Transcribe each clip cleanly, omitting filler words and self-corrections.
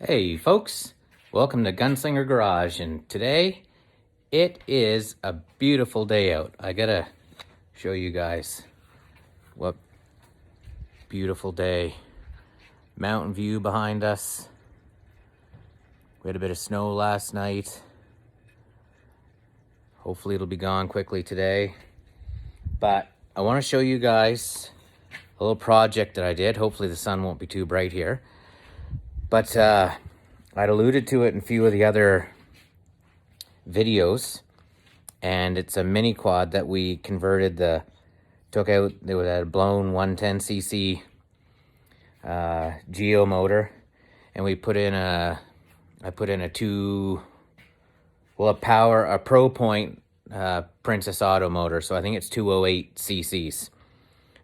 Hey folks, welcome to Gunslinger Garage, and today it is a beautiful day out. I gotta show you guys what beautiful day. Mountain view behind us. We had a bit of snow last night. Hopefully it'll be gone quickly today. But I want to show you guys a little project that I did. Hopefully the sun won't be too bright here. But I'd alluded to it in a few of the other videos, and it's a mini quad that we converted. Took out, there was a blown 110cc Geo motor, and we put in a Pro Point Princess Auto motor. So I think it's 208 cc's.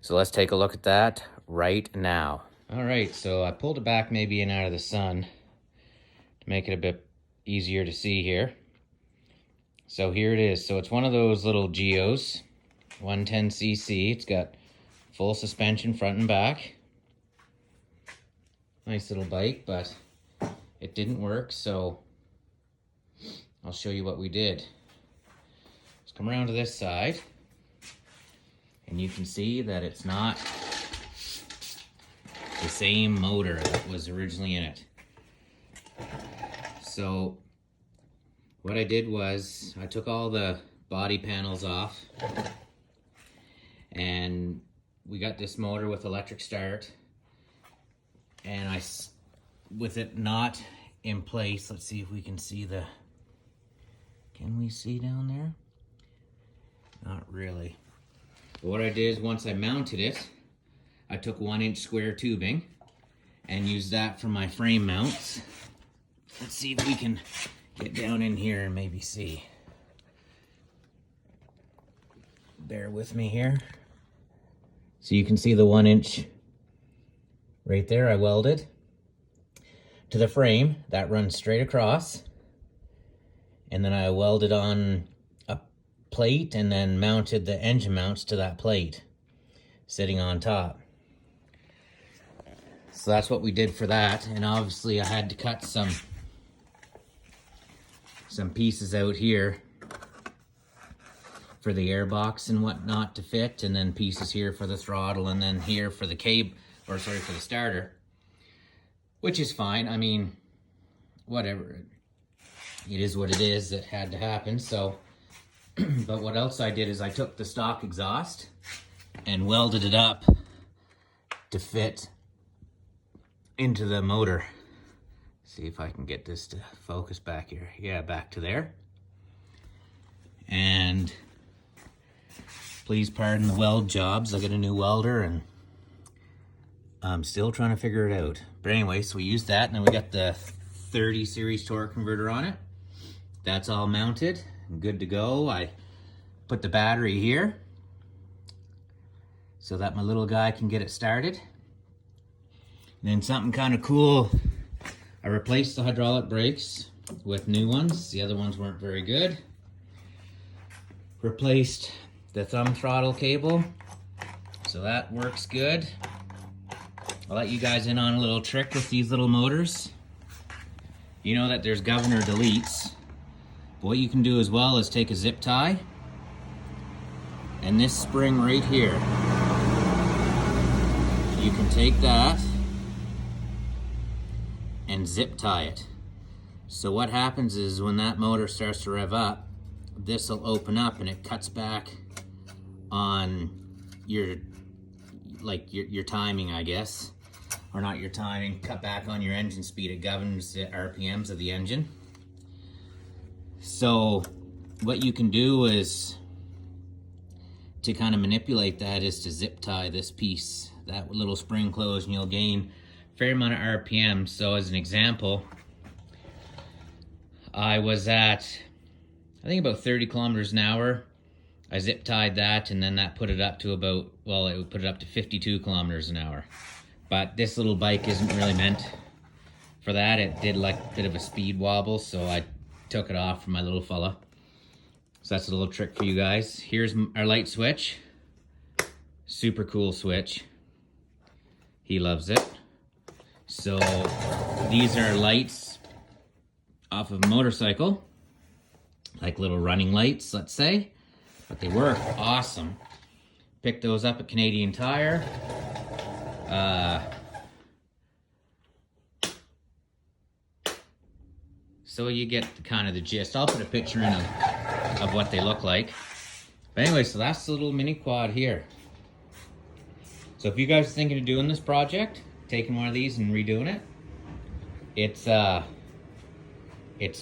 So let's take a look at that right now. All right, so I pulled it back maybe in out of the sun to make it a bit easier to see here. So here it is. So it's one of those little Geos, 110cc. It's got full suspension front and back. Nice little bike, but it didn't work, so I'll show you what we did. Let's come around to this side, and you can see that it's not the same motor that was originally in it. So what I did was I took all the body panels off, and we got this motor with electric start, and with it not in place, let's see if we can see can we see down there? Not really. But what I did is once I mounted it, I took 1-inch square tubing and used that for my frame mounts. Let's see if we can get down in here and maybe see. Bear with me here. So you can see the 1-inch right there I welded to the frame. That runs straight across. And then I welded on a plate and then mounted the engine mounts to that plate sitting on top. So that's what we did for that. And obviously I had to cut some pieces out here for the airbox and whatnot to fit, and then pieces here for the throttle, and then here for the for the starter, which is fine. I mean, whatever. It is what it is. It had to happen. So, but what else I did is I took the stock exhaust and welded it up to fit into the motor. See if I can get this to focus back here. Yeah, back to there. And please pardon the weld jobs. I got a new welder and I'm still trying to figure it out. But anyway, so we used that, and then we got the 30 series torque converter on it. That's all mounted and good to go. I put the battery here so that my little guy can get it started. And then something kind of cool, I replaced the hydraulic brakes with new ones. The other ones weren't very good. Replaced the thumb throttle cable, so that works good. I'll let you guys in on a little trick with these little motors. You know that there's governor deletes. But what you can do as well is take a zip tie, and this spring right here, you can take that and zip tie it. So what happens is when that motor starts to rev up, this will open up and it cuts back on your timing, I guess. Or not your timing, cut back on your engine speed. It governs the RPMs of the engine. So what you can do is to kind of manipulate that is to zip tie this piece, that little spring close, and you'll gain a fair amount of RPM. So as an example, I was at, I think about 30 kilometers an hour. I zip tied that, and then that put it up to about, well, it would put it up to 52 kilometers an hour. But this little bike isn't really meant for that. It did like a bit of a speed wobble, so I took it off for my little fella. So that's a little trick for you guys. Here's our light switch. Super cool switch. He loves it. So These are lights off of a motorcycle, like little running lights, let's say, but they work awesome. Picked those up at Canadian Tire. So you get kind of the gist. I'll put a picture in of what they look like. But anyway, so that's the little mini quad here. So if you guys are thinking of doing this project, taking one of these and redoing it, it's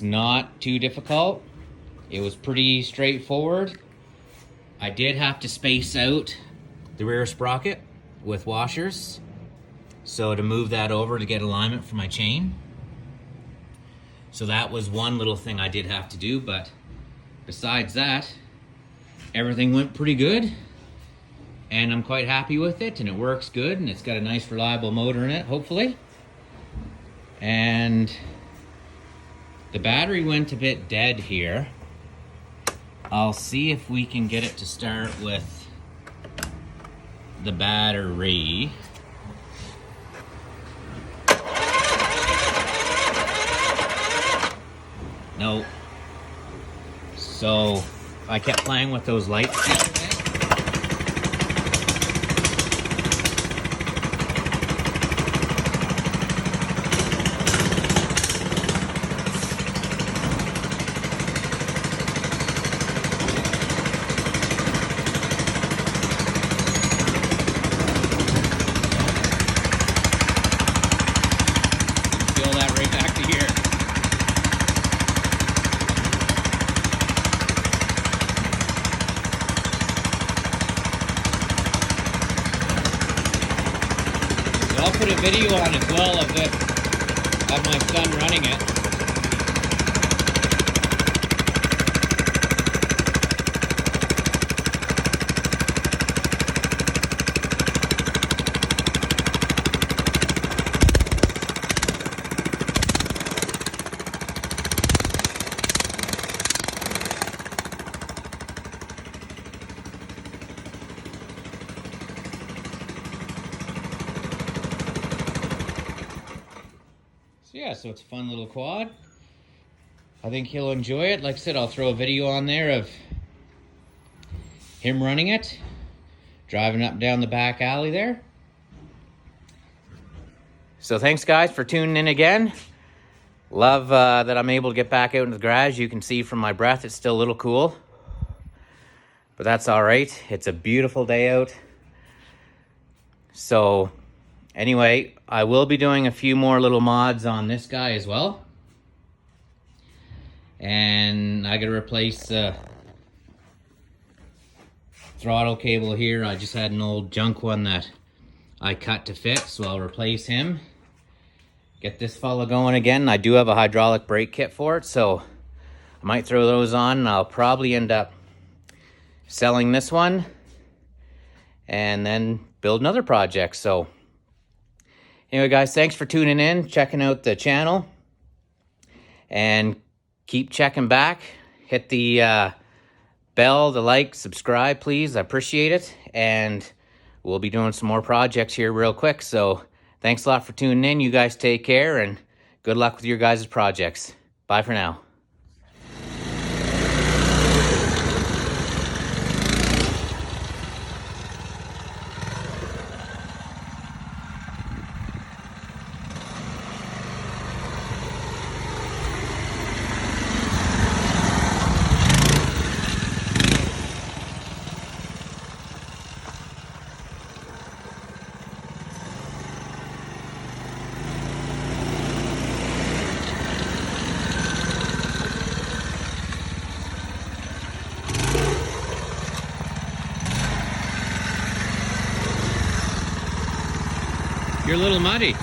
not too difficult. It was pretty straightforward. I did have to space out the rear sprocket with washers, so to move that over to get alignment for my chain. So that was one little thing I did have to do, but besides that, everything went pretty good, and I'm quite happy with it, and it works good, and it's got a nice reliable motor in it, hopefully. And the battery went a bit dead here. I'll see if we can get it to start with the battery. No. So I kept playing with those lights the other day. Feel that right back to here. I'll put a video on as well of my son running it. Yeah, so it's a fun little quad. I think he'll enjoy it. Like I said, I'll throw a video on there of him running it, driving up and down the back alley there. So thanks guys for tuning in again. Love that I'm able to get back out into the garage. You can see from my breath it's still a little cool, but that's all right. It's a beautiful day out. So anyway, I will be doing a few more little mods on this guy as well. And I gotta replace the throttle cable here. I just had an old junk one that I cut to fit, so I'll replace him. Get this fella going again. I do have a hydraulic brake kit for it, so I might throw those on, and I'll probably end up selling this one and then build another project. So anyway, guys, thanks for tuning in, checking out the channel, and keep checking back. Hit the bell, the like, subscribe, please. I appreciate it, and we'll be doing some more projects here real quick. So thanks a lot for tuning in. You guys take care, and good luck with your guys' projects. Bye for now. You're a little muddy.